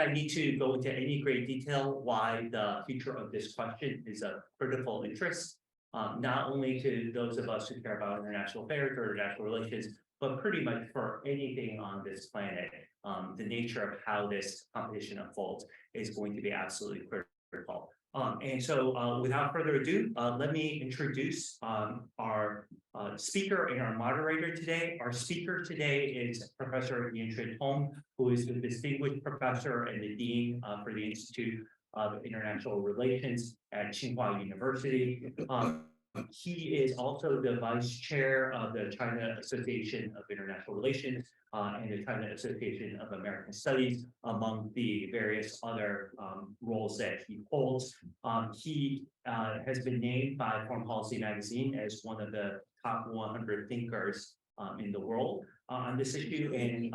I need to go into any great detail why the future of this question is of critical interest, not only to those of us who care about international affairs or international relations, but pretty much for anything on this planet. The nature of how this competition unfolds is going to be absolutely critical. And so without further ado, let me introduce our speaker and our moderator today. Our speaker today is Professor Xuetong, who is the distinguished professor and the dean for the Institute of International Relations at Tsinghua University. He is also the vice chair of the China Association of International Relations and the China Association of American Studies, among the various other roles that he holds. He has been named by Foreign Policy Magazine as one of the top 100 thinkers in the world on this issue. And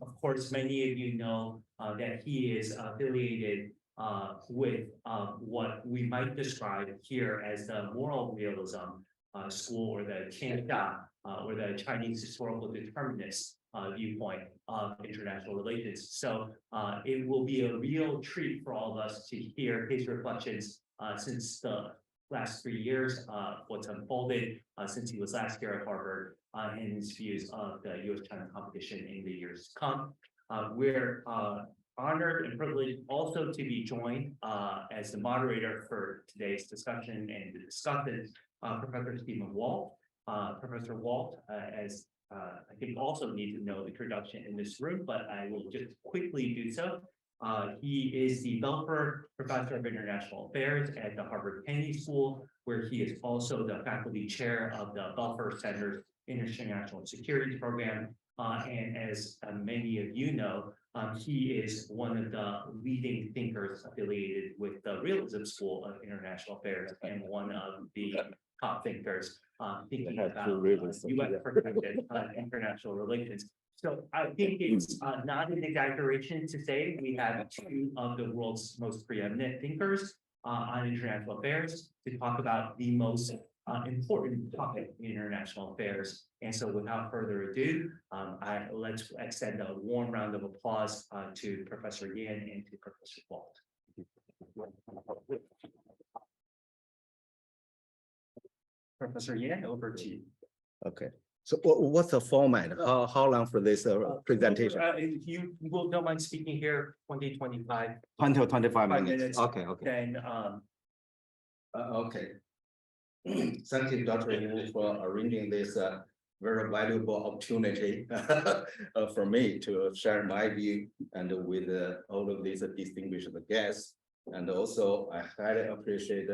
of course, many of you know that he is affiliated with what we might describe here as the moral realism school, or the Qianxia, or the Chinese historical determinist viewpoint of international relations. So it will be a real treat for all of us to hear his reflections since the last 3 years, what's unfolded since he was last here at Harvard, and his views of the U.S.-China competition in the years to come. We're honored and privileged also to be joined as the moderator for today's discussion and the discussant, Professor Stephen Walt. Professor Walt, as I think also need to know the introduction in this room, but I will just quickly do so. He is the Belfer Professor of International Affairs at the Harvard Kennedy School, where he is also the faculty chair of the Belfer Center's International Security Program. And as many of you know, he is one of the leading thinkers affiliated with the Realism School of International Affairs and one of the top thinkers thinking about U.S.-protected international relations. So I think it's not an exaggeration to say we have two of the world's most preeminent thinkers on international affairs to talk about the most important topic in international affairs. And so without further ado, let's extend a warm round of applause to Professor Yan and to Professor Walt. Professor Yan, over to you. Okay. So what's the format? How long for this presentation? If you don't mind speaking here, 20-25. 20 or 25 minutes. Okay, okay. Then, okay. Thank you, Dr. Wu, for arranging this very valuable opportunity for me to share my view and with all of these distinguished guests. And also, I highly appreciate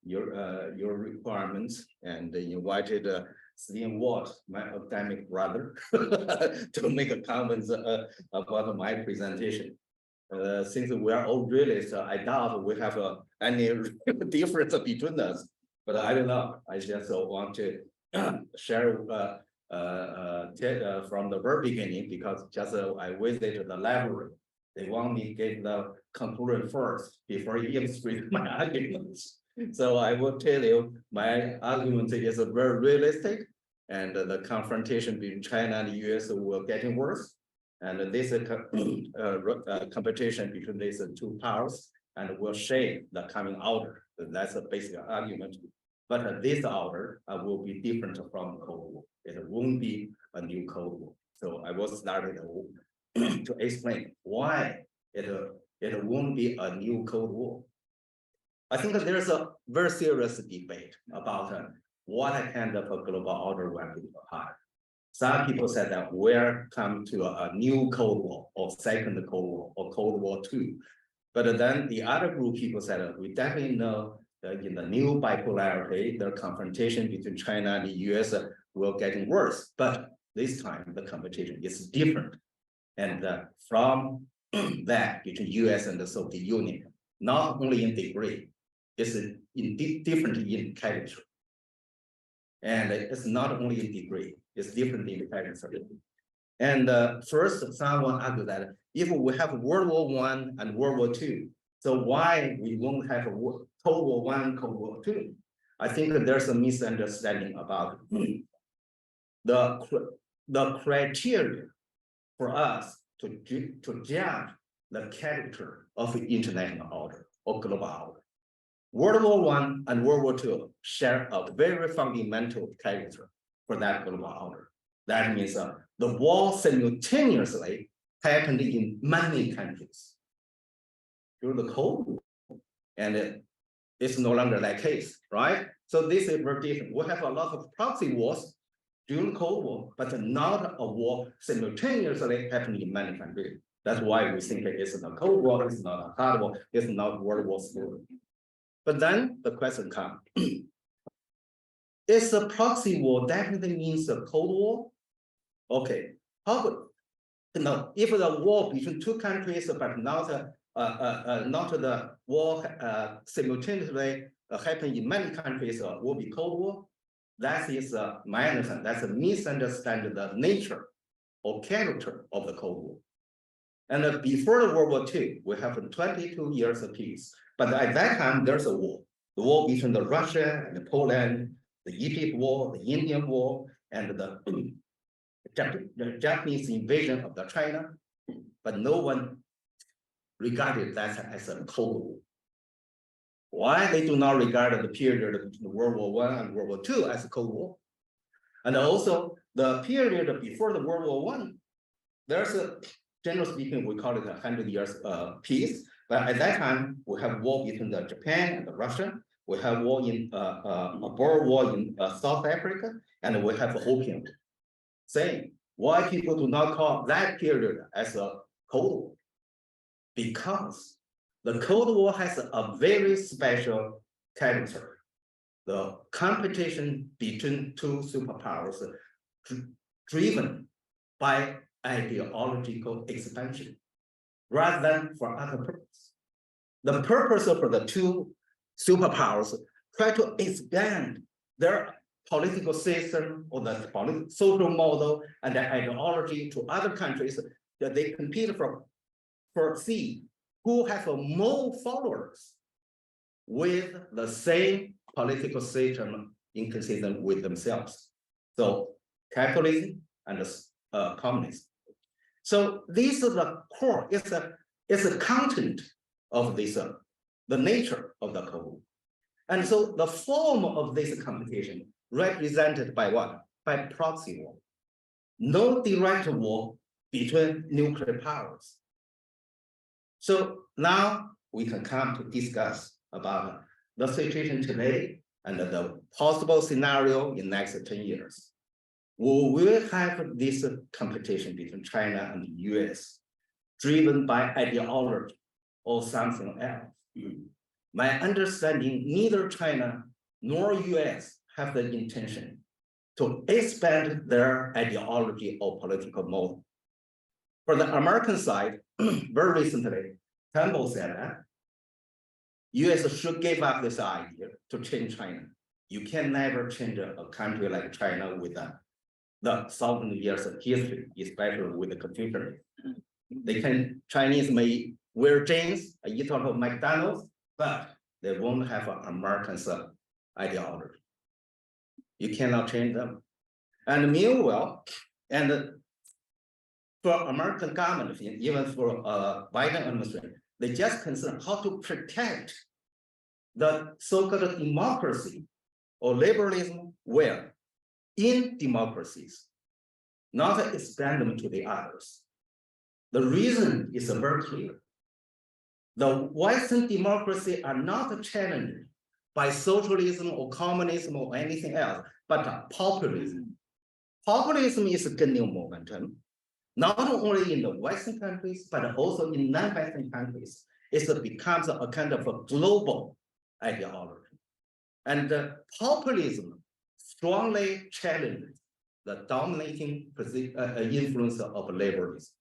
your requirements and invited Stephen Walt, my academic brother, to make a comments about my presentation. Since we are all realists, I doubt we have any difference between us, but I don't know. I just want to share from the very beginning, because just I visited the library. They want me to get the conclusion first before illustrate my arguments. So I will tell you, my argument is very realistic, and the confrontation between China and the US will getting worse. And this competition between these two powers and will shape the coming order. That's a basic argument. But this order will be different from Cold War. It won't be a new Cold War. So I will start to explain why it won't be a new Cold War. I think that there's a very serious debate about what kind of a global order we're going to have. Some people said that we're coming to a new Cold War or second Cold War or Cold War II. But then the other group people said we definitely know that in the new bipolarity, the confrontation between China and the US will getting worse. But this time the competition is different. And from that between US and the Soviet Union, not only in degree, it's different in character. And it's not only in degree, it's different in character. And first, someone argued that if we have World War I and World War II, so why we won't have a Cold War I, Cold War II? I think that there's a misunderstanding about the criteria for us to judge the character of the international order or global order. World War I and World War II share a very fundamental character for that global order. That means the war simultaneously happened in many countries during the Cold War, and it's no longer that case, right? So this is very different. We have a lot of proxy wars during the Cold War, but not a war simultaneously happening in many countries. That's why we think it's not a Cold War, it's not a hard war, it's not World War III. But then the question comes, is a proxy war definitely means a Cold War? Okay, how could, no, if the war between two countries, but not the war simultaneously happen in many countries, will be Cold War. That is my understanding. That's a misunderstanding the nature or character of the Cold War. And before the World War II, we have 22 years of peace. But at that time, there's a war. The war between the Russia and Poland, the Egypt War, the Indian War, and the Japanese invasion of the China. But no one regarded that as a Cold War. Why they do not regard the period between World War I and World War II as a Cold War? And also the period before the World War I, there's a, generally speaking, we call it 100 years peace. But at that time, we have war between the Japan and the Russia. We have war in a Boer War in South Africa, and we have Opium War. Saying why people do not call that period as a Cold War? Because the Cold War has a very special character. The competition between two superpowers driven by ideological expansion rather than for other purpose. The purpose of the two superpowers try to expand their political system or the social model and the ideology to other countries that they compete for see who have more followers with the same political system inconsistent with themselves. So capitalism and communism. So this is the core, it's a content of this, the nature of the Cold War. And so the form of this competition represented by what? By proxy war. No direct war between nuclear powers. So now we can come to discuss about the situation today and the possible scenario in the next 10 years. We will have this competition between China and the US driven by ideology or something else. My understanding, neither China nor US have the intention to expand their ideology or political model. For the American side, very recently, Campbell said that US should give up this idea to change China. You can never change a country like China with the 1,000 years of history, especially with the Confucianism. Chinese may wear jeans, eat out of McDonald's, but they won't have an American ideology. You cannot change them. And meanwhile, and for American government, even for Biden administration, they just concerned how to protect the so-called democracy or liberalism where in democracies, not expand them to the others. The reason is very clear. The Western democracy are not challenged by socialism or communism or anything else, but populism. Populism is gaining momentum, not only in the Western countries, but also in non-Western countries. It becomes a kind of a global ideology. And populism strongly challenges the dominating influence of liberalism.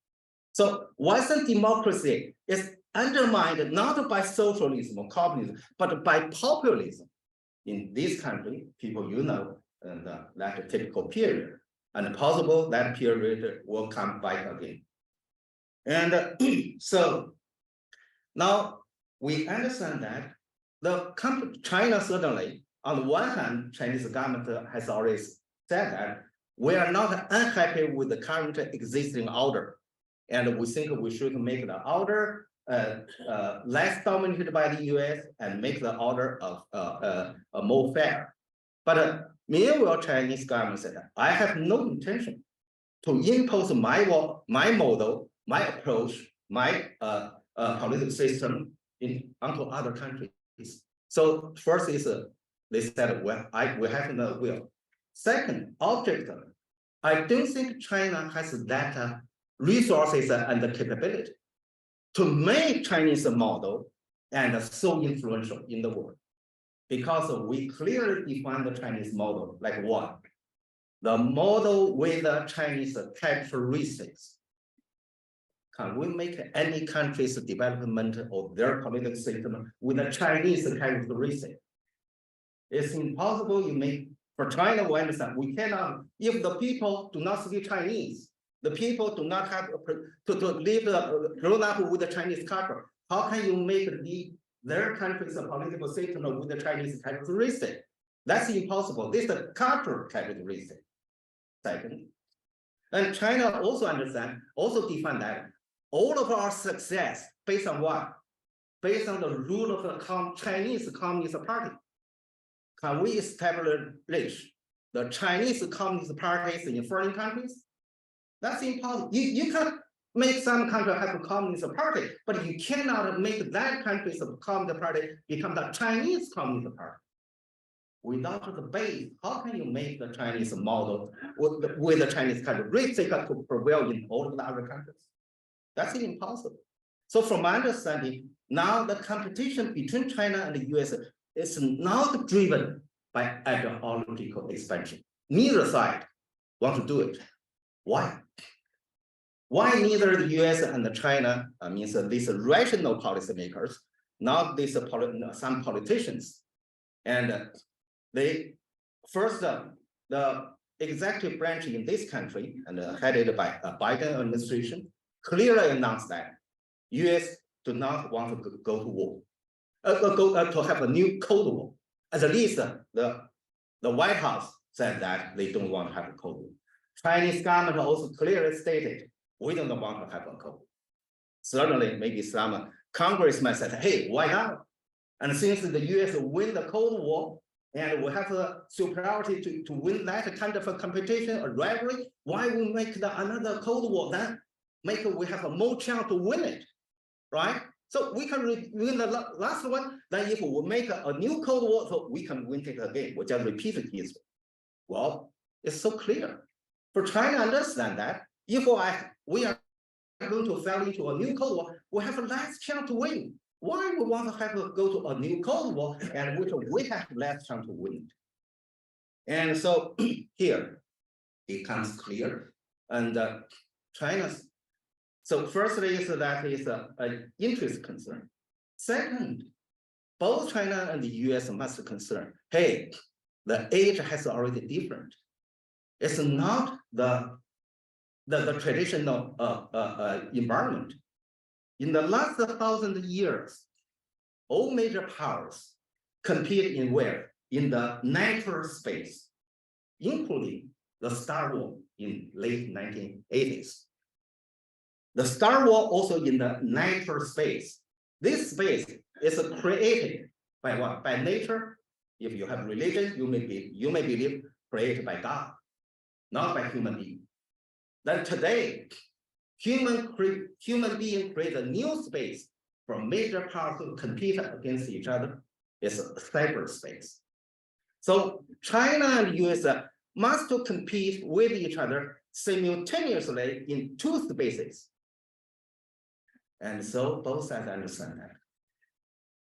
So Western democracy is undermined not by socialism or communism, but by populism. In this country, people and that typical period, and possible that period will come back again. And so now we understand that China certainly, on the one hand, Chinese government has already said that we are not unhappy with the current existing order And we think we should make the outer less dominated by the US and make the outer more fair. But meanwhile, Chinese government said, I have no intention to impose my model, my approach, my political system onto other countries. So first is they said, well, we have no will. Second, object, I don't think China has that resources and the capability to make Chinese model and so influential in the world. Because we clearly define the Chinese model like what? The model with the Chinese characteristics. Can we make any country's development or their political system with a Chinese characteristic? It's impossible. You make for China, we understand we cannot, if the people do not speak Chinese, the people do not have to live grown up with the Chinese culture. How can you make their country's political system with the Chinese characteristic? That's impossible. This is a cultural characteristic. Second, and China also define that all of our success based on what? Based on the rule of the Chinese Communist Party. Can we establish the Chinese Communist parties in foreign countries? That's impossible. You can make some country have a communist party, but you cannot make that country's communist party become the Chinese Communist Party. Without the base, how can you make the Chinese model with the Chinese characteristic to prevail in all of the other countries? That's impossible. So from my understanding, now the competition between China and the US is not driven by ideological expansion. Neither side want to do it. Why? Why neither the US and the China means these rational policymakers, not these some politicians, and they first the executive branch in this country and headed by a Biden administration clearly announced that US do not want to go to war, to have a new Cold War. At least the White House said that they don't want to have a Cold War. Chinese government also clearly stated, we don't want to have a Cold War. Certainly, maybe some congressman said, hey, why not? And since the US win the Cold War, and we have a superiority to win that kind of a competition, a rivalry, why we make another Cold War then? We have a more chance to win it, right? So we can win the last one, then if we make a new Cold War, so we can win it again. We just repeat the history. Well, it's so clear. For China, understand that if we are going to fall into a new Cold War, we have a less chance to win. Why we want to have to go to a new Cold War and which we have less chance to win? And so here it comes clear, and China's. So firstly, is that is an interest concern. Second, both China and the US must concern. Hey, the age has already different. It's not the traditional environment. In the last 1,000 years, all major powers compete in where? In the natural space, including the Star War in late 1980s. The Star War also in the natural space. This space is created by what? By nature. If you have religion, you may believe created by God, not by human being. Then today, human beings create a new space for major powers to compete against each other. It's cyberspace. So China and US must compete with each other simultaneously in two spaces. And so both sides understand that.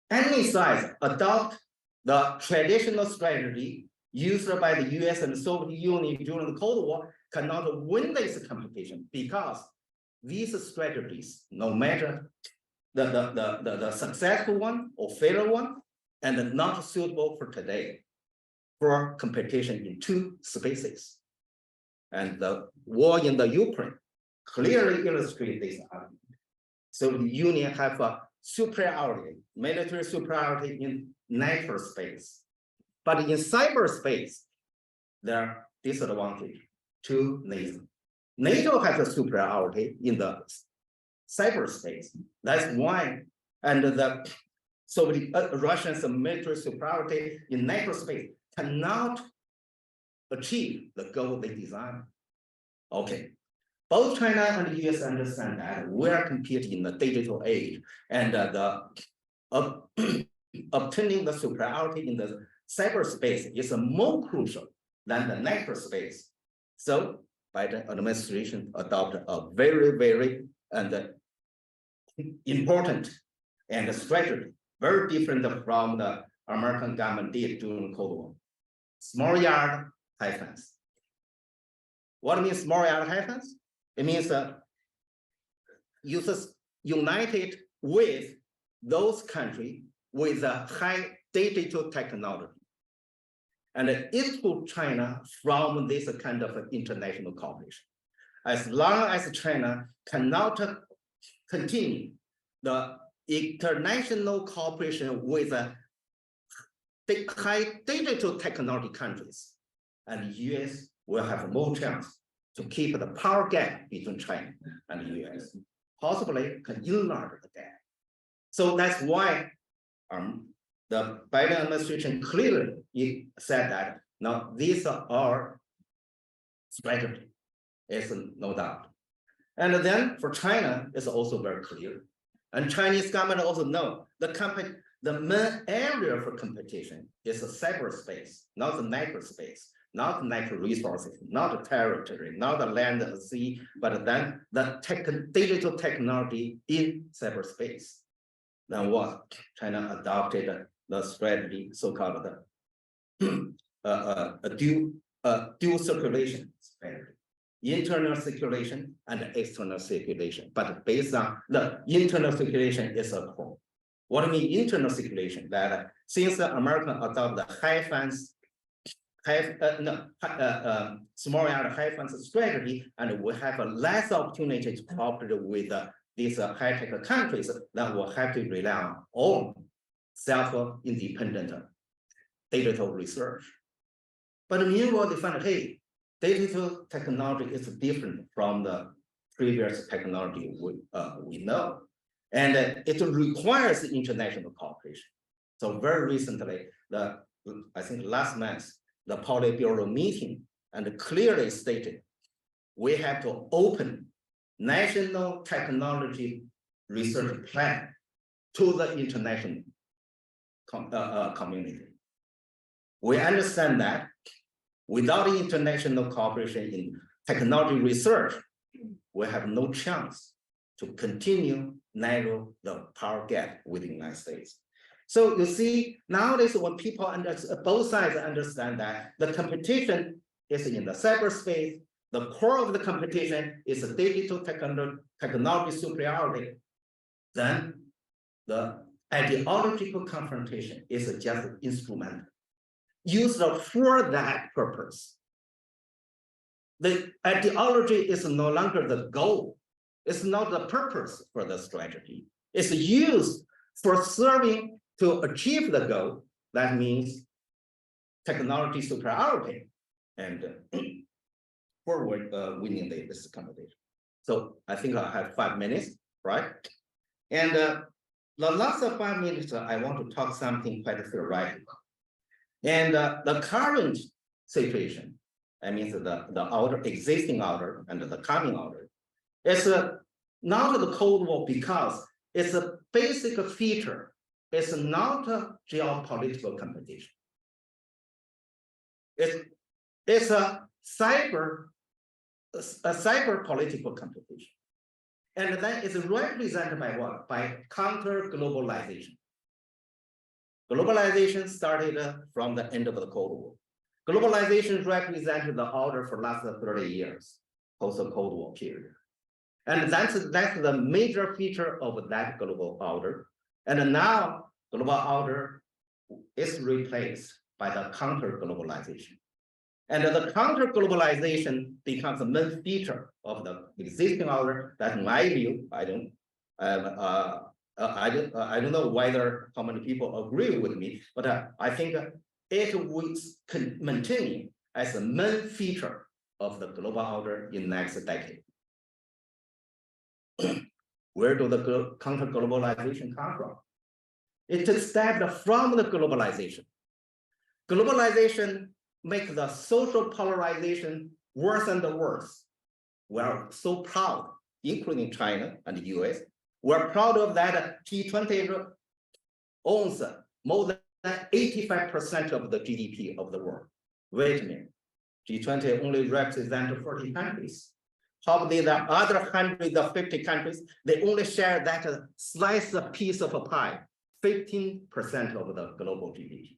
Any side adopt the traditional strategy used by the US and Soviet Union during the Cold War cannot win this competition because these strategies, no matter the successful one or failure one, and not suitable for today for competition in two spaces. And the war in the Ukraine clearly illustrates this argument. So the Union have a superiority, military superiority in natural space. But in cyberspace, there are disadvantages to nations. NATO has a superiority in the cyberspace. That's why, and the Soviet Russia's military superiority in cyberspace cannot achieve the goal they design. Okay, both China and the US understand that we're competing in the digital age, and obtaining the superiority in the cyberspace is more crucial than the cyberspace. So Biden administration adopted a very and important and strategy, very different from the American government did during the Cold War. Small yard, high fence. What means small yard, high fence? It means users united with those countries with a high digital technology. And exclude China from this kind of international cooperation. As long as China cannot continue the international cooperation with high digital technology countries, and the US will have more chance to keep the power gap between China and the US, possibly can enlarge the gap. So that's why the Biden administration clearly said that now these are our strategy, is no doubt. And then for China, it's also very clear. And Chinese government also know the main area for competition is the cyberspace, not the natural space, not the natural resources, not the territory, not the land and sea, but then the digital technology in cyberspace. Then what? China adopted the strategy, so-called dual circulation strategy. Internal circulation and external circulation, but based on the internal circulation is a core. What do you mean internal circulation? That since the American adopted the high fence, small yard high fence strategy, and we have a less opportunity to cooperate with these high-tech countries, that will have to rely on all self-independent digital research. But meanwhile, they find, hey, digital technology is different from the previous technology we know. And it requires international cooperation. So very recently, I think last month, the Politburo meeting and clearly stated, we have to open national technology research plan to the international community. We understand that without international cooperation in technology research, we have no chance to continue narrow the power gap within the United States. So you see, nowadays when people both sides understand that the competition is in the cyberspace, the core of the competition is a digital technology superiority, then the ideological confrontation is just instrumental, used for that purpose. The ideology is no longer the goal. It's not the purpose for the strategy. It's used for serving to achieve the goal. That means technology superiority and for winning this competition. So I think I have 5 minutes, right? And the last 5 minutes, I want to talk something quite theoretical. And the current situation, I mean the existing order and the coming order, it's not the Cold War because it's a basic feature. It's not a geopolitical competition. It's a cyber political competition. And that is represented by what? By counter-globalization. Globalization started from the end of the Cold War. Globalization represented the order for the last 30 years, post the Cold War period. And that's the major feature of that global order. And now global order is replaced by the counter-globalization. And the counter-globalization becomes the main feature of the existing order. That's my view. I don't know whether how many people agree with me, but I think it will continue as a main feature of the global order in next decade. Where do the counter-globalization come from? It is stepped from the globalization. Globalization makes the social polarization worse and worse. We're so proud, including China and the US. We're proud of that G20 owns more than 85% of the GDP of the world. Wait a minute, G20 only represents 40 countries. Probably the other 150 countries, they only share that slice a piece of a pie, 15% of the global GDP.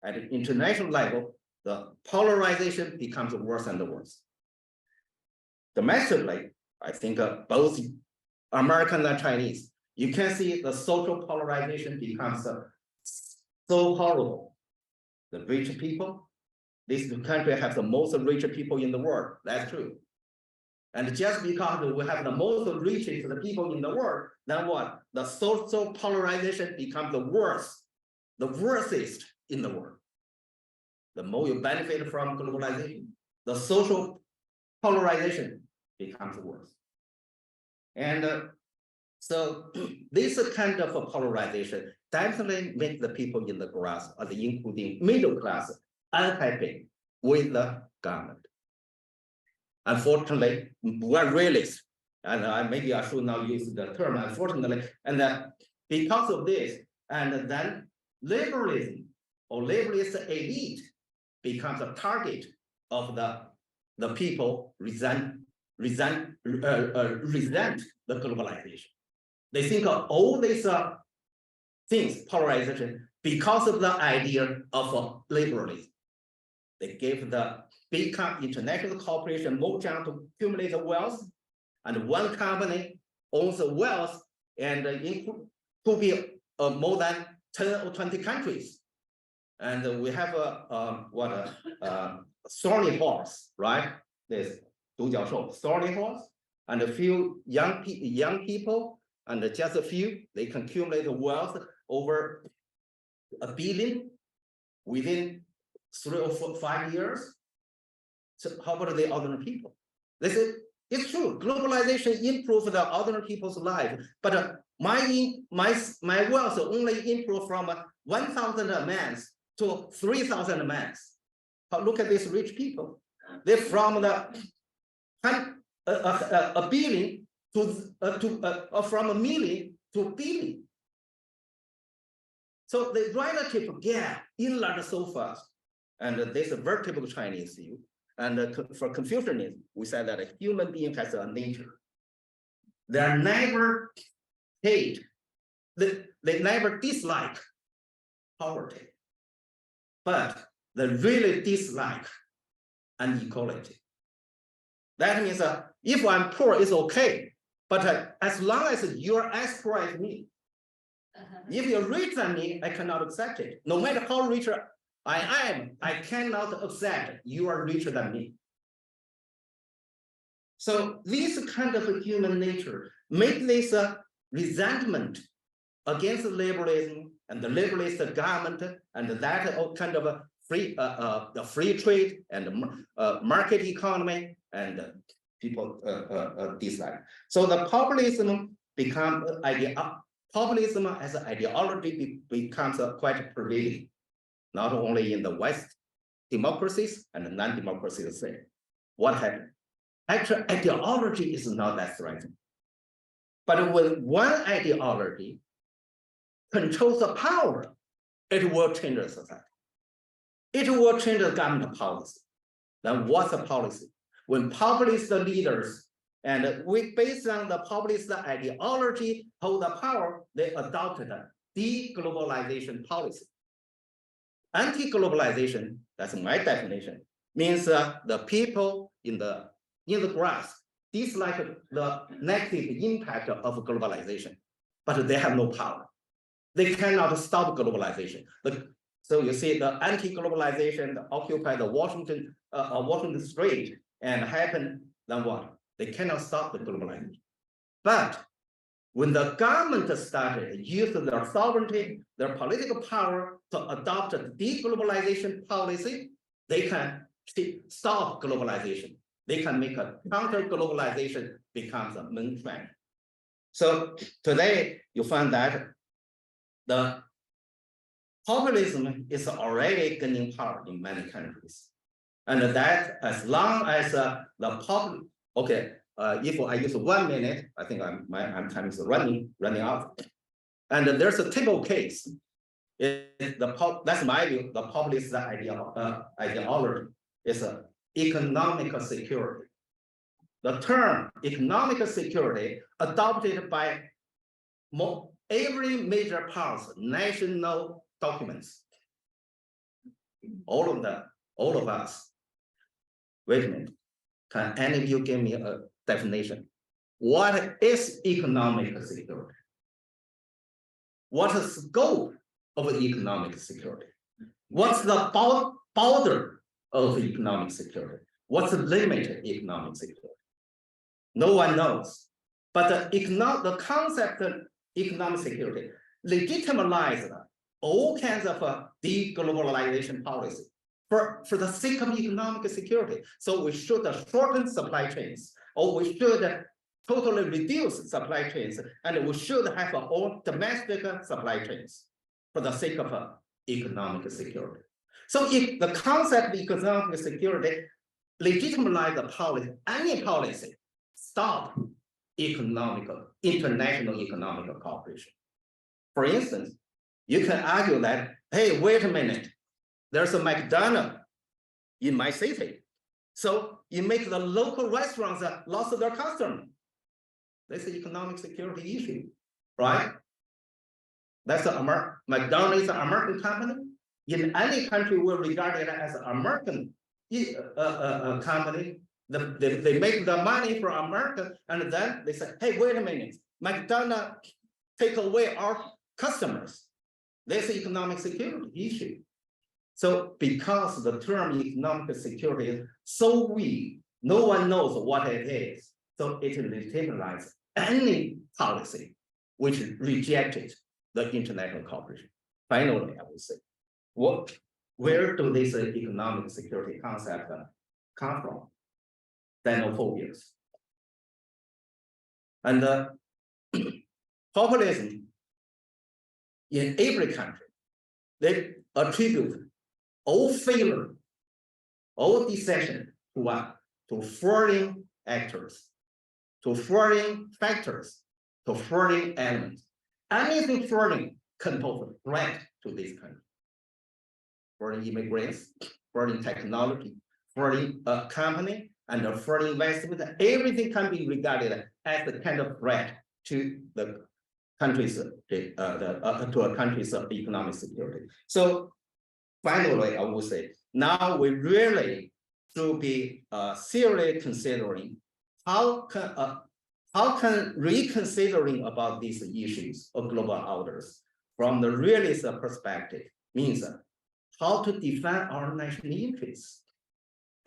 At the international level, the polarization becomes worse and worse. Domestically, I think both American and Chinese, you can see the social polarization becomes so horrible. The rich people, this country has the most rich people in the world, that's true. And just because we have the most richest people in the world, then what? The social polarization becomes the worst, the worstest in the world. The more you benefit from globalization, the social polarization becomes worse. And so this kind of a polarization definitely makes the people in the class, including middle class, unhappy with the government. Unfortunately, we're realists, and maybe I should not use the term unfortunately, and because of this, and then liberalism or liberalist elite becomes a target of the people resent the globalization. They think of all these things, polarization, because of the idea of liberalism. They gave the big international corporation more chance to accumulate the wealth, and one company owns the wealth, and could be more than 10 or 20 countries. And we have a thorny horse, right? This 独角兽, thorny horse, and a few young people, and just a few, they can accumulate wealth over $1 billion within 3 or 5 years. So how about the ordinary people? They say, it's true, globalization improves the ordinary people's life, but my wealth only improve from 1,000 mans to 3,000 mans. Look at these rich people. They're from the a billion from a million to a billion. So the relative gap enlarged so fast, and there's a very typical Chinese view. And for Confucianism, we said that a human being has a nature. They never hate, they never dislike poverty, but they really dislike inequality. That means if I'm poor, it's okay, but as long as you're as poor as me, if you're richer than me, I cannot accept it. No matter how rich I am, I cannot accept you are richer than me. So this kind of human nature make this resentment against liberalism and the liberalist government and that kind of a free trade and market economy, and people dislike. So the populism become populism as an ideology becomes quite prevailing, not only in the West democracies and the non-democracies the same. What happened? Actually, ideology is not that threatening. But when one ideology controls the power, it will change the society. It will change the government policy. Then what's the policy? When populist leaders, and we based on the populist ideology hold the power, they adopted a deglobalization policy. Anti-globalization, that's my definition, means the people in the grass dislike the negative impact of globalization, but they have no power. They cannot stop globalization. So you see the anti-globalization occupy the Washington Street and happen, then what? They cannot stop the globalization. But when the government started using their sovereignty, their political power to adopt a deglobalization policy, they can stop globalization. They can make a counter globalization becomes a main trend. So today you find that the populism is already gaining power in many countries. And that as long as if I use 1 minute, I think my time is running out. And there's a typical case. That's my view. The populist ideology is economic security. The term economic security adopted by every major powers, national documents. All of us. Wait a minute. Can any of you give me a definition? What is economic security? What is the scope of economic security? What's the border of economic security? What's the limit of economic security? No one knows. But the concept of economic security legitimized all kinds of deglobalization policy for the sake of economic security. So we should shorten supply chains, or we should totally reduce supply chains, and we should have our own domestic supply chains for the sake of economic security. So if the concept of economic security legitimize the policy, any policy, stop international economic cooperation. For instance, you can argue that, hey, wait a minute, there's a McDonald's in my city. So you make the local restaurants lost their customer. That's an economic security issue, right? That's McDonald's is an American company. In any country, we regard it as an American company. They make the money for America, and then they say, hey, wait a minute, McDonald's take away our customers. That's an economic security issue. So because the term economic security is so weak, no one knows what it is. So it legitimizes any policy which rejected the international cooperation. Finally, I would say, where do this economic security concept come from? Xenophobias. And populism in every country, they attribute all failure, all decision to what? To foreign actors, to foreign factors, to foreign elements. Anything foreign can pose a threat to this country. Foreign immigrants, foreign technology, foreign company, and a foreign investment, everything can be regarded as a kind of threat to the country's to a country's economic security. So finally, I would say now we really should be seriously considering how can reconsidering about these issues of global orders from the realist perspective means how to defend our national interests.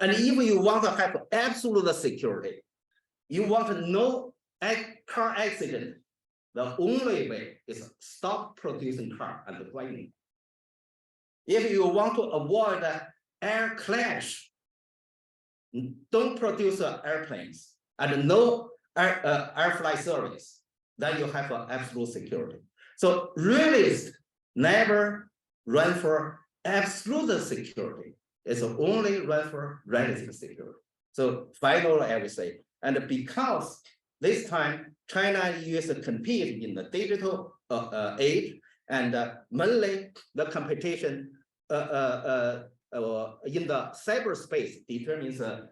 And if you want to have absolute security, you want no car accident, the only way is stop producing car and plane. If you want to avoid air crash, don't produce airplanes and no air flight service, then you have absolute security. So realists never run for absolute security. It's only run for relative security. So finally, I would say, and because this time China and US compete in the digital age, and mainly the competition in the cyberspace determines the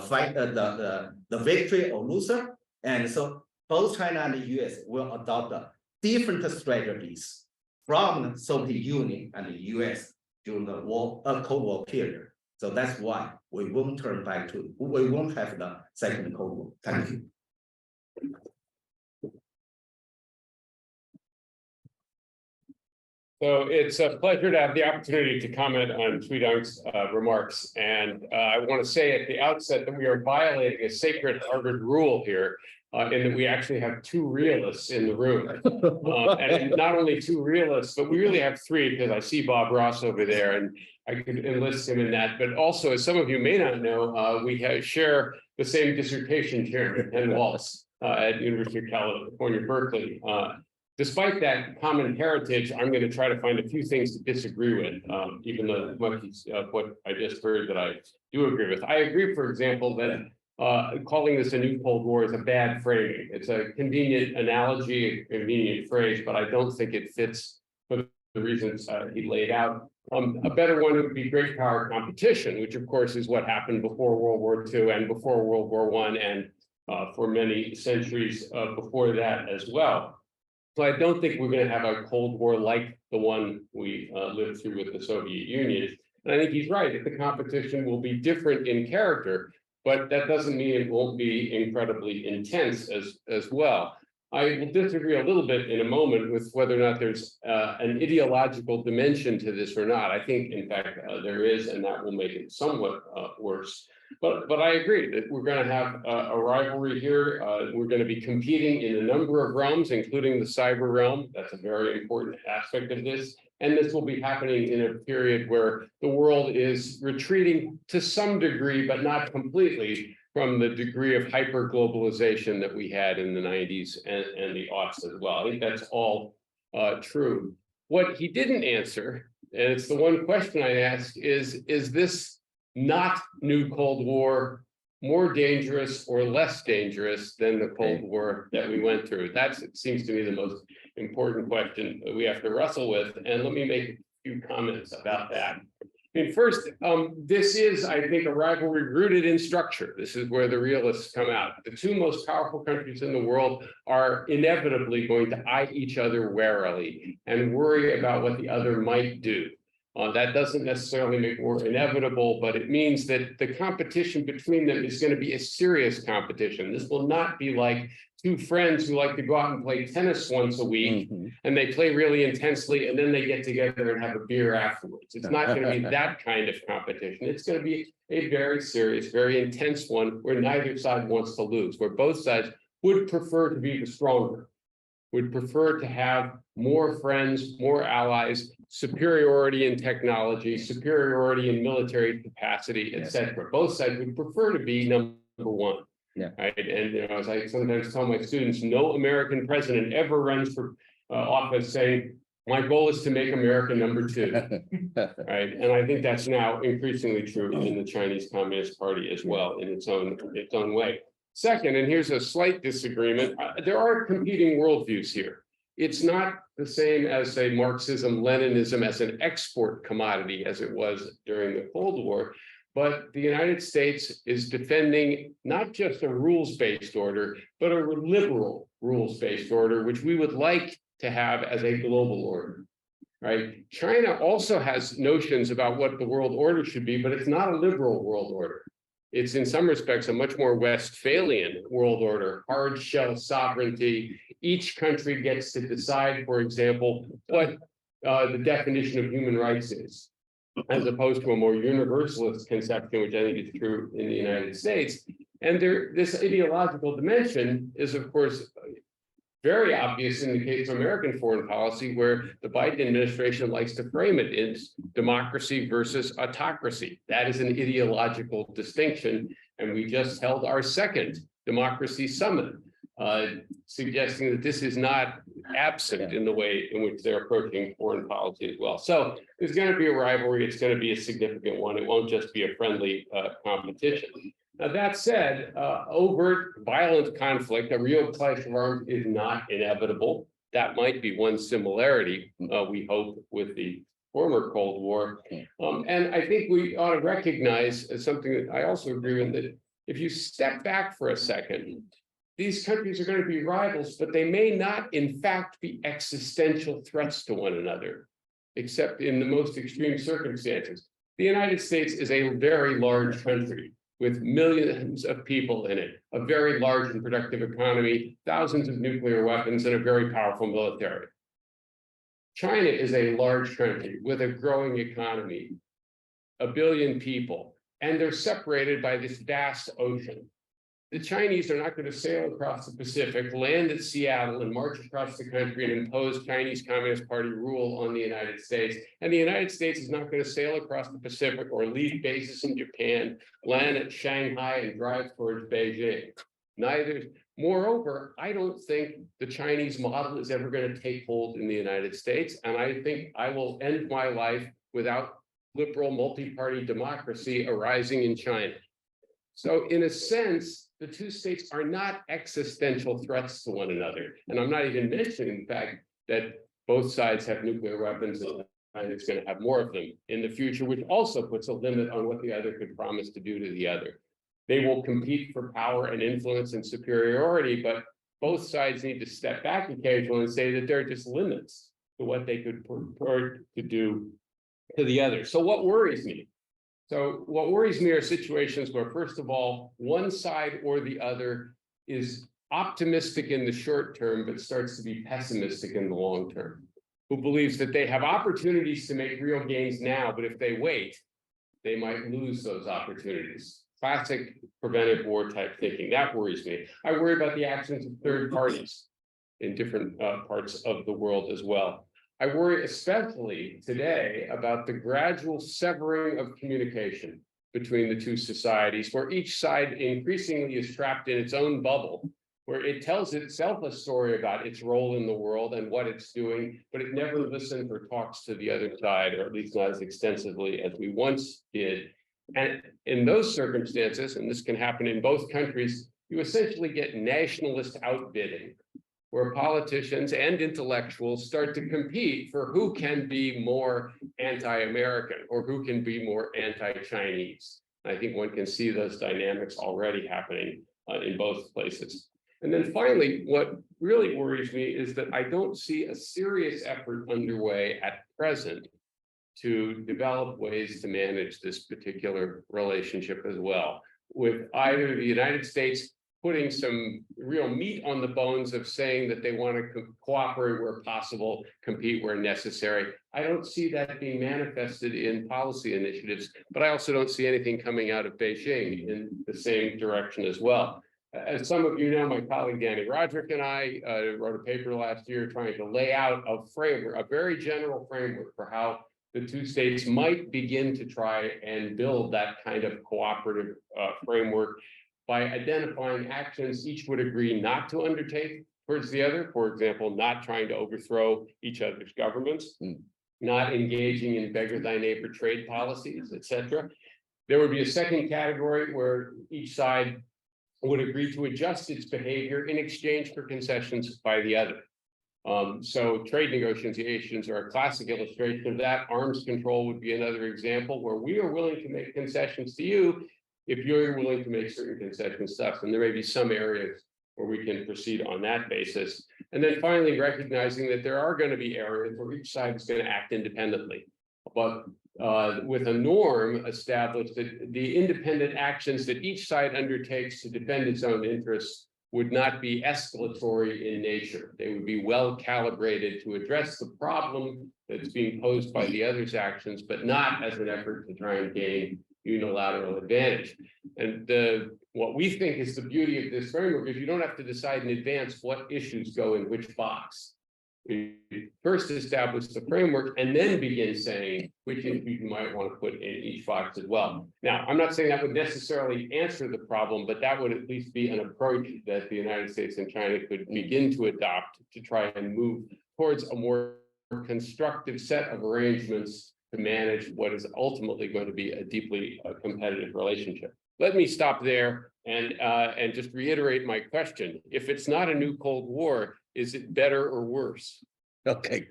fight, the victory or loser. And so both China and the US will adopt different strategies from the Soviet Union and the US during the Cold War period. So that's why we won't have the second Cold War. Thank you. So it's a pleasure to have the opportunity to comment on Xuetong's remarks. And I want to say at the outset that we are violating a sacred Harvard rule here, in that we actually have two realists in the room. And not only two realists, but we really have three, because I see Bob Ross over there, and I could enlist him in that. But also, as some of you may not know, we share the same dissertation chairman, Ken Wallace, at University of California, Berkeley. Despite that common heritage, I'm going to try to find a few things to disagree with, even though much of what I just heard that I do agree with. I agree, for example, that calling this a new Cold War is a bad framing. It's a convenient analogy, a convenient phrase, but I don't think it fits for the reasons he laid out. A better one would be great power competition, which of course is what happened before World War II and before World War I, and for many centuries before that as well. So I don't think we're going to have a Cold War like the one we lived through with the Soviet Union. And I think he's right, that the competition will be different in character, but that doesn't mean it won't be incredibly intense as well. I will disagree a little bit in a moment with whether or not there's an ideological dimension to this or not. I think, in fact, there is, and that will make it somewhat worse. But I agree that we're going to have a rivalry here. We're going to be competing in a number of realms, including the cyber realm. That's a very important aspect of this. And this will be happening in a period where the world is retreating to some degree, but not completely, from the degree of hyper-globalization that we had in the 90s and the aughts as well. I think that's all true. What he didn't answer, and it's the one question I ask, is this not new Cold War more dangerous or less dangerous than the Cold War that we went through? It seems to me, the most important question that we have to wrestle with. And let me make a few comments about that. I mean, first, this is, I think, a rivalry rooted in structure. This is where the realists come out. The two most powerful countries in the world are inevitably going to eye each other warily and worry about what the other might do. That doesn't necessarily make war inevitable, but it means that the competition between them is going to be a serious competition. This will not be like two friends who like to go out and play tennis once a week, and they play really intensely, and then they get together and have a beer afterwards. It's not going to be that kind of competition. It's going to be a very serious, very intense one where neither side wants to lose, where both sides would prefer to be the stronger, would prefer to have more friends, more allies, superiority in technology, superiority in military capacity, etc. Both sides would prefer to be number one. Right. And as I sometimes tell my students, no American president ever runs for office saying, my goal is to make America number two. Right. And I think that's now increasingly true in the Chinese Communist Party as well, in its own way. Second, and here's a slight disagreement, there are competing worldviews here. It's not the same as, say, Marxism, Leninism as an export commodity as it was during the Cold War, but the United States is defending not just a rules-based order, but a liberal rules-based order, which we would like to have as a global order. Right? China also has notions about what the world order should be, but it's not a liberal world order. It's in some respects a much more Westphalian world order, hard shell sovereignty. Each country gets to decide, for example, what the definition of human rights is, as opposed to a more universalist conception, which I think is true in the United States. And this ideological dimension is, of course, very obvious in the case of American foreign policy, where the Biden administration likes to frame it as democracy versus autocracy. That is an ideological distinction. And we just held our second democracy summit, suggesting that this is not absent in the way in which they're approaching foreign policy as well. So there's going to be a rivalry. It's going to be a significant one. It won't just be a friendly competition. Now, that said, overt violent conflict, a real clash of arms, is not inevitable. That might be one similarity, we hope, with the former Cold War. And I think we ought to recognize something that I also agree with, that if you step back for a second, these countries are going to be rivals, but they may not, in fact, be existential threats to one another, except in the most extreme circumstances. The United States is a very large country with millions of people in it, a very large and productive economy, thousands of nuclear weapons, and a very powerful military. China is a large country with a growing economy, 1 billion people, and they're separated by this vast ocean. the Chinese are not going to sail across the Pacific, land at Seattle, and march across the country and impose Chinese Communist Party rule on the United States. And the United States is not going to sail across the Pacific or leave bases in Japan, land at Shanghai, and drive towards Beijing. Neither. Moreover, I don't think the Chinese model is ever going to take hold in the United States. And I think I will end my life without liberal multi-party democracy arising in China. So in a sense, the two states are not existential threats to one another. And I'm not even mentioning the fact that both sides have nuclear weapons and it's going to have more of them in the future, which also puts a limit on what the other could promise to do to the other. They will compete for power and influence and superiority, but both sides need to step back occasionally and say that there are just limits to what they could purport to do to the other. So what worries me? So what worries me are situations where, first of all, one side or the other is optimistic in the short term, but starts to be pessimistic in the long term, who believes that they have opportunities to make real gains now, but if they wait, they might lose those opportunities. Classic preventive war type thinking. That worries me. I worry about the actions of third parties in different parts of the world as well. I worry especially today about the gradual severing of communication between the two societies, where each side increasingly is trapped in its own bubble, where it tells itself a story about its role in the world and what it's doing, but it never listens or talks to the other side, or at least not as extensively as we once did. And in those circumstances, and this can happen in both countries, you essentially get nationalist outbidding, where politicians and intellectuals start to compete for who can be more anti-American or who can be more anti-Chinese. I think one can see those dynamics already happening in both places. And then finally, what really worries me is that I don't see a serious effort underway at present to develop ways to manage this particular relationship as well, with either the United States putting some real meat on the bones of saying that they want to cooperate where possible, compete where necessary. I don't see that being manifested in policy initiatives, but I also don't see anything coming out of Beijing in the same direction as well. As some of you know, my colleague Danny Roderick and I wrote a paper last year trying to lay out a framework, a very general framework for how the two states might begin to try and build that kind of cooperative framework by identifying actions each would agree not to undertake towards the other. For example, not trying to overthrow each other's governments, not engaging in beggar thy neighbor trade policies, etc. There would be a second category where each side would agree to adjust its behavior in exchange for concessions by the other. So trade negotiations are a classic illustration of that. Arms control would be another example where we are willing to make concessions to you if you're willing to make certain concessions to us. And there may be some areas where we can proceed on that basis. And then finally, recognizing that there are going to be areas where each side is going to act independently. But with a norm established that the independent actions that each side undertakes to defend its own interests would not be escalatory in nature. They would be well calibrated to address the problem that's being posed by the other's actions, but not as an effort to try and gain unilateral advantage. And what we think is the beauty of this framework is you don't have to decide in advance what issues go in which box. We first establish the framework and then begin saying which issues you might want to put in each box as well. Now, I'm not saying that would necessarily answer the problem, but that would at least be an approach that the United States and China could begin to adopt to try and move towards a more constructive set of arrangements to manage what is ultimately going to be a deeply competitive relationship. Let me stop there and just reiterate my question. If it's not a new Cold War, is it better or worse? Okay,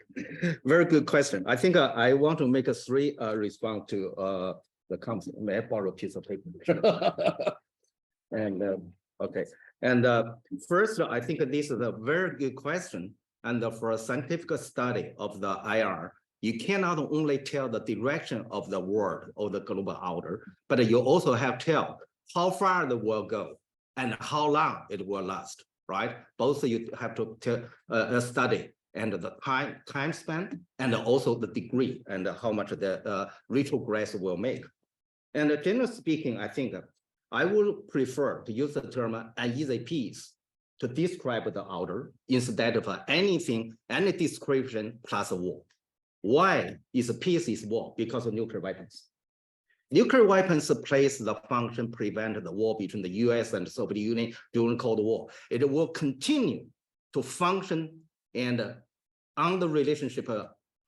very good question. I think I want to make a three response to the comments. May I borrow a piece of paper? And okay, and first, I think this is a very good question. And for a scientific study of the IR, you cannot only tell the direction of the world or the global order, but you also have to tell how far the world go and how long it will last, right? Both you have to study and the time span and also the degree and how much the retrogress will make. And generally speaking, I think I would prefer to use the term uneasy peace to describe the order instead of anything, any description plus war. Why is peace is war? Because of nuclear weapons. Nuclear weapons plays the function prevent the war between the US and the Soviet Union during Cold War. It will continue to function and on the relationship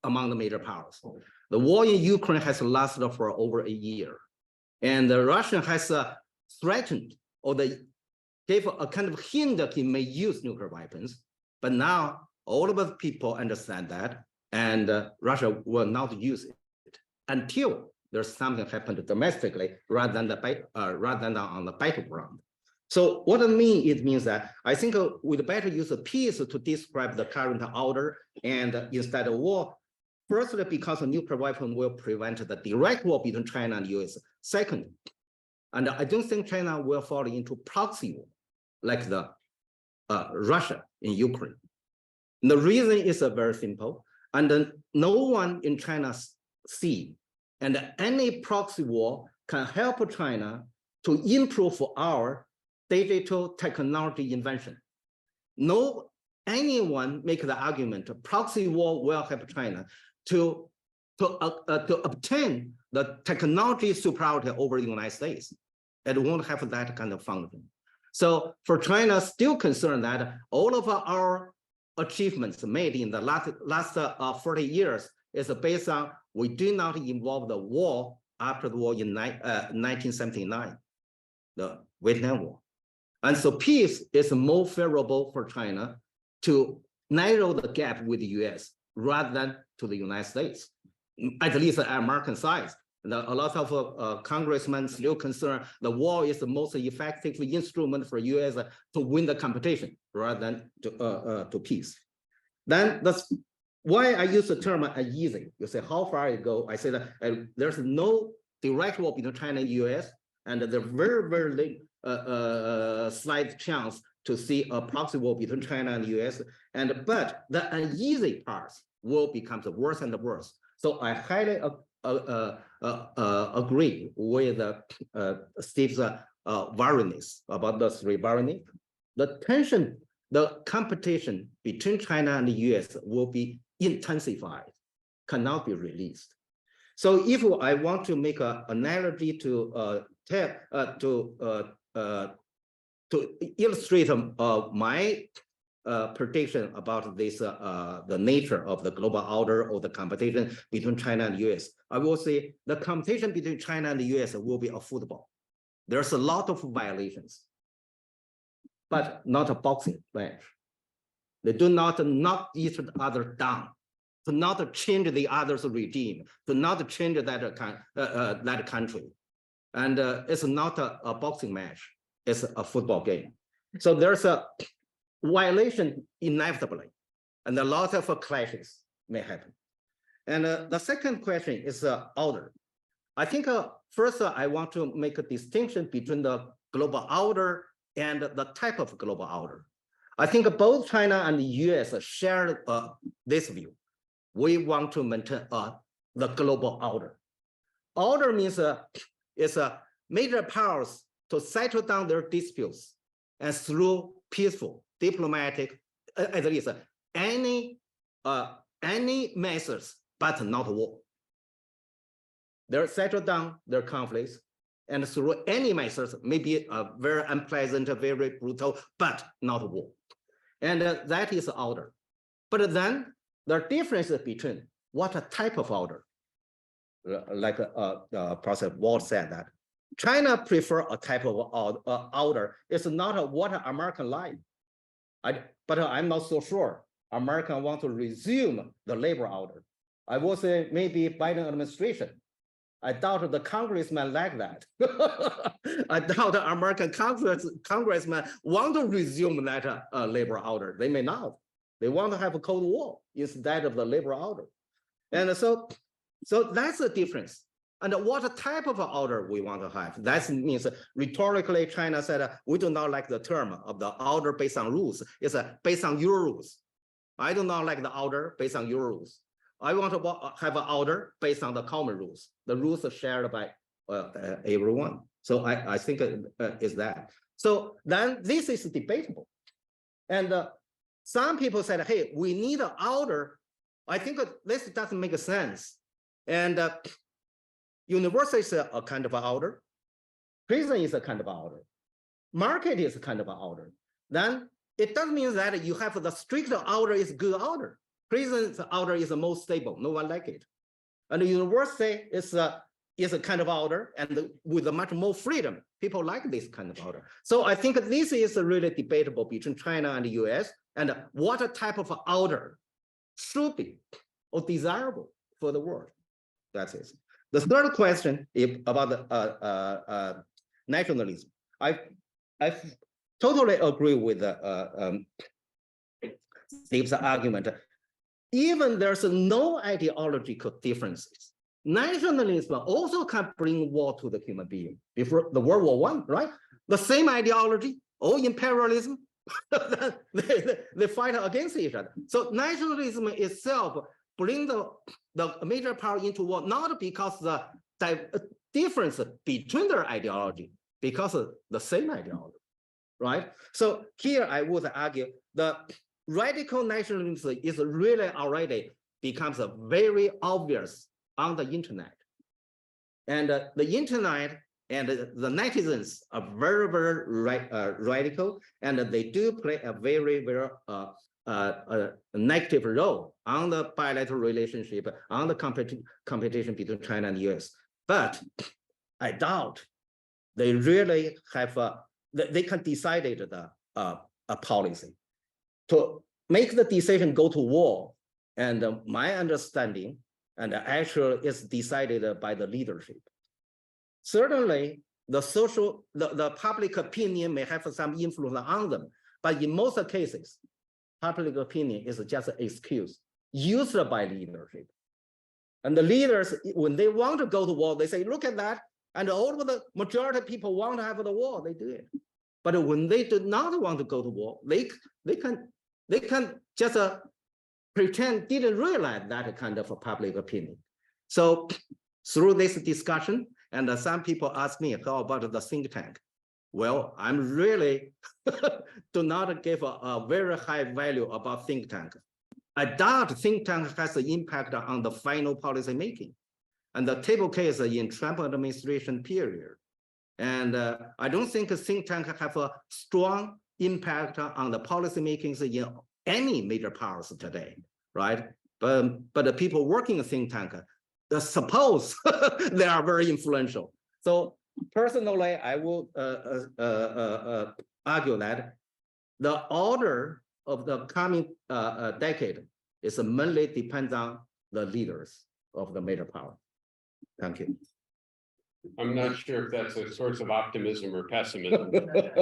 among the major powers. The war in Ukraine has lasted for over a year. And Russia has threatened or gave a kind of hint that he may use nuclear weapons. But now all of the people understand that, and Russia will not use it until there's something happened domestically rather than on the battleground. So what I mean, it means that I think we'd better use peace to describe the current order and instead of war. Firstly, because a nuclear weapon will prevent the direct war between China and US. Second, and I don't think China will fall into proxy war like the Russia in Ukraine. And the reason is very simple, and no one in China see, and any proxy war can help China to improve our digital technology invention. No, anyone make the argument proxy war will help China to obtain the technology superiority over the United States. It won't have that kind of function. So for China, still concerned that all of our achievements made in the last 40 years is based on we do not involve the war after the war in 1979, the Vietnam War. And so peace is more favorable for China to narrow the gap with the US rather than to the United States, at least at American side. A lot of congressmen still concerned the war is the most effective instrument for US to win the competition rather than to peace. Then that's why I use the term uneasy. You say, how far it go? I say that there's no direct war between China and US, and there's very slight chance to see a proxy war between China and US. But the uneasy parts will become worse and worse. So I highly agree with Steve's worriness about the three worrying. The tension, the competition between China and the US will be intensified, cannot be released. So if I want to make an analogy to illustrate my prediction about this, the nature of the global order or the competition between China and US, I will say the competition between China and the US will be a football. There's a lot of violations, but not a boxing match. They do not knock each other down, to not change the other's regime, to not change that country. And it's not a boxing match, it's a football game. So there's a violation inevitably, and a lot of clashes may happen. And the second question is order. I think first I want to make a distinction between the global order and the type of global order. I think both China and the US share this view. We want to maintain the global order. Order means it's major powers to settle down their disputes and through peaceful, diplomatic, at least any methods, but not war. They settle down their conflicts and through any methods, maybe very unpleasant, very brutal, but not war. And that is order. But then there are differences between what type of order, like Professor Ward said that China prefer a type of order. It's not what American like. But I'm not so sure American want to resume the labor order. I will say maybe Biden administration. I doubt the congressman like that. I doubt the American congressman want to resume that labor order. They may not. They want to have a Cold War instead of the labor order. And so that's the difference. And what type of order we want to have? That means rhetorically, China said, we do not like the term of the order based on rules. It's based on your rules. I do not like the order based on your rules. I want to have an order based on the common rules, the rules shared by everyone. So I think is that. So then this is debatable. And some people said, hey, we need an order. I think this doesn't make sense. And university is a kind of an order. Prison is a kind of an order. Market is a kind of an order. Then it doesn't mean that you have the strict order is good order. Prison's order is the most stable. No one like it. And the university is a kind of order and with a much more freedom. People like this kind of order. So I think this is really debatable between China and the US and what type of order should be or desirable for the world. That's it. The third question is about the nationalism. I totally agree with Steve's argument. Even there's no ideological differences. Nationalism also can bring war to the human being. Before the World War I, right? The same ideology, or imperialism, they fight against each other. So nationalism itself bring the major power into war, not because the difference between their ideology, because of the same ideology, right? So here I would argue the radical nationalism is really already becomes a very obvious on the internet. And the internet and the netizens are very, very radical, and they do play a very, very negative role on the bilateral relationship, on the competition between China and the US. But I doubt they really have, they can decide a policy to make the decision go to war. And my understanding, and actually it's decided by the leadership. Certainly, the public opinion may have some influence on them, but in most cases, public opinion is just an excuse used by leadership. And the leaders, when they want to go to war, they say, look at that. And all of the majority of people want to have the war, they do it. But when they do not want to go to war, they can just pretend didn't realize that kind of a public opinion. So through this discussion, and some people ask me, how about the think tank? Well, I'm really do not give a very high value about think tank. I doubt think tank has an impact on the final policy making. And the table case in Trump administration period. And I don't think a think tank have a strong impact on the policy makings in any major powers today, right? But the people working in think tank, suppose they are very influential. So personally, I will argue that the order of the coming decade is mainly depends on the leaders of the major power. Thank you. I'm not sure if that's a source of optimism or pessimism.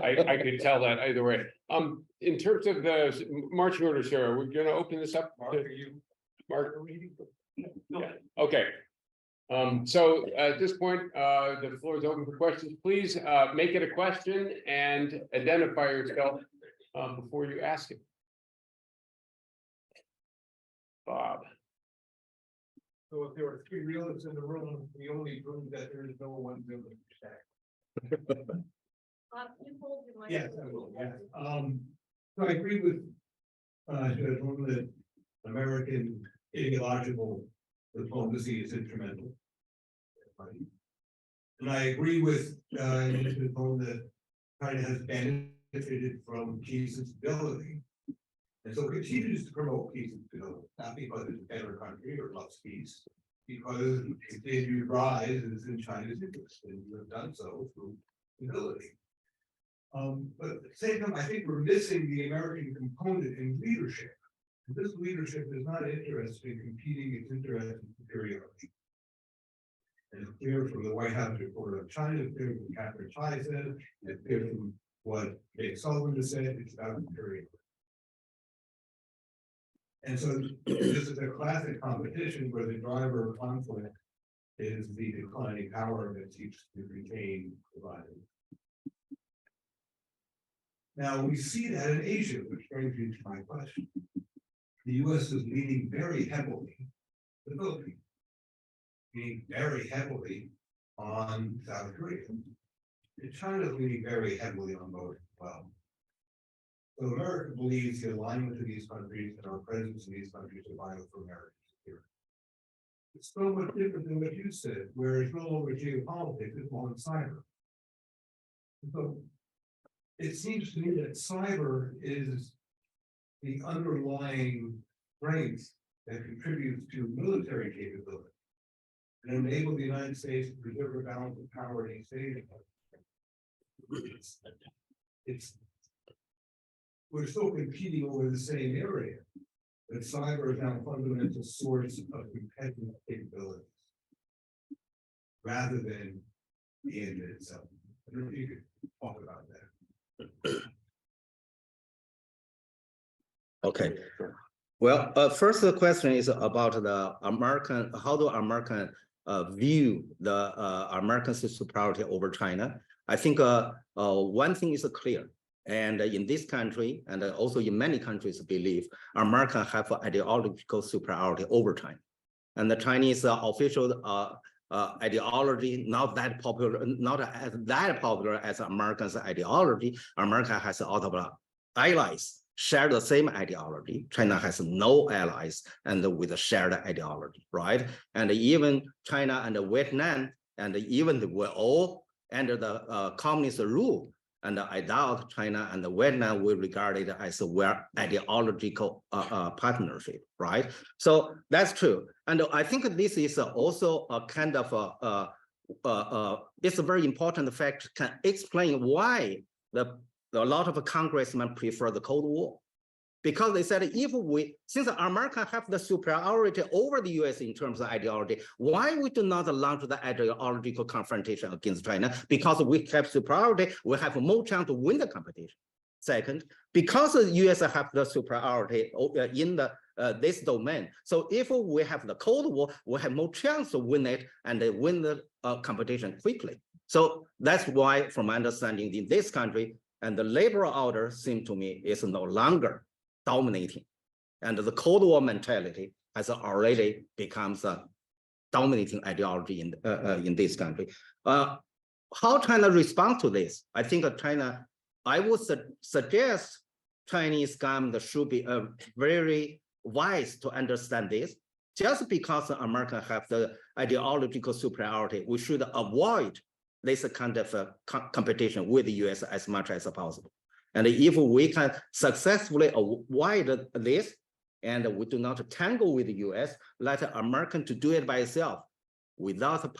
I could tell that either way. In terms of the marching orders here, are we going to open this up? Mark? Yeah. Okay. So at this point, the floor is open for questions. Please make it a question and identify yourself before you ask it. Bob. So if there were three realists in the room, we only proved that there is no one building stack. Yes, I will, yes. So I agree with that American ideological diplomacy is instrumental. And I agree with that China has benefited from peace and stability. And so continues to promote peace and stability, not because it's a better country or loves peace, because continued rise is in China's interest, and you have done so through stability. But at the same time, I think we're missing the American component in leadership. And this leadership is not interested in competing, it's interested in superiority. And it's clear from the White House report of China, it's clear from Catherine Tai said, it's clear from what Jake Sullivan has said, it's about superiority. And so this is a classic competition where the driver of conflict is the declining power that seeks to retain divided. Now we see that in Asia, which brings me to my question. The US is leaning very heavily, the Philippines, leaning very heavily on South Korea. China's leaning very heavily on both as well. So America believes the alignment to these countries and our presence in these countries are vital for American security. It's so much different than what you said, where it's no longer geopolitics, it's more cyber. So it seems to me that cyber is the underlying strength that contributes to military capability and enable the United States to preserve a balance of power in each state. It's we're still competing over the same area, but cyber is now a fundamental source of competitive capabilities rather than the end in itself. I don't know if you could talk about that. Okay. Well, first the question is about the American, how do American view the American superiority over China? I think one thing is clear, and in this country, and also in many countries believe, America have ideological superiority over China. And the Chinese official ideology not that popular, not as that popular as Americans' ideology. America has a lot of allies share the same ideology. China has no allies and with a shared ideology, right? And even China and Vietnam and even will all under the communist rule. And I doubt China and Vietnam will regard it as a well ideological partnership, right? So that's true. And I think this is also a kind of it's a very important fact, can explain why a lot of congressmen prefer the Cold War. Because they said, since America have the superiority over the US in terms of ideology, why we do not launch the ideological confrontation against China? Because we have superiority, we have more chance to win the competition. Second, because the US have the superiority in the this domain. So if we have the Cold War, we have more chance to win it and win the competition quickly. So that's why, from my understanding, in this country, and the liberal order seems to me is no longer dominating, and the Cold War mentality has already becomes a dominating ideology in this country. How China responds to this? I think China, I would suggest Chinese government should be very wise to understand this. Just because America have the ideological superiority, we should avoid this kind of competition with the US as much as possible. And if we can successfully avoid this, and we do not tangle with the US, let American to do it by itself without